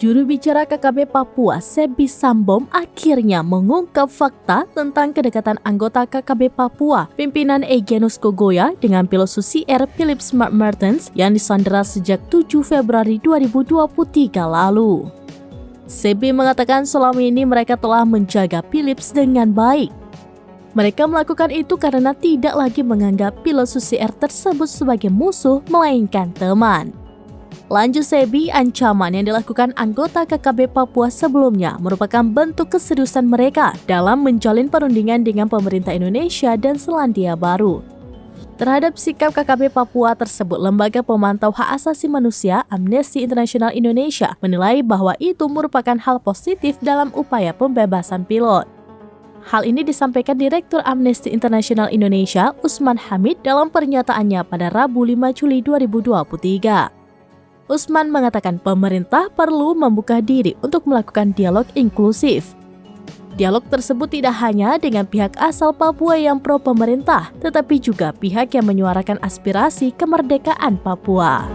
Juru bicara KKB Papua, Sebi Sambom, akhirnya mengungkap fakta tentang kedekatan anggota KKB Papua, pimpinan Egyanus Kogoya, dengan pilot Susi Air Philip Smart Martens yang disandera sejak 7 Februari 2023 lalu. Sebi mengatakan selama ini mereka telah menjaga Philips dengan baik. Mereka melakukan itu karena tidak lagi menganggap pilot Susi Air tersebut sebagai musuh, melainkan teman. Lanjut Sebi, ancaman yang dilakukan anggota KKB Papua sebelumnya merupakan bentuk keseriusan mereka dalam menjalin perundingan dengan pemerintah Indonesia dan Selandia Baru. Terhadap sikap KKB Papua tersebut, Lembaga Pemantau Hak Asasi Manusia Amnesty International Indonesia menilai bahwa itu merupakan hal positif dalam upaya pembebasan pilot. Hal ini disampaikan Direktur Amnesty International Indonesia, Usman Hamid, dalam pernyataannya pada Rabu 5 Juli 2023. Usman mengatakan pemerintah perlu membuka diri untuk melakukan dialog inklusif. Dialog tersebut tidak hanya dengan pihak asal Papua yang pro pemerintah, tetapi juga pihak yang menyuarakan aspirasi kemerdekaan Papua.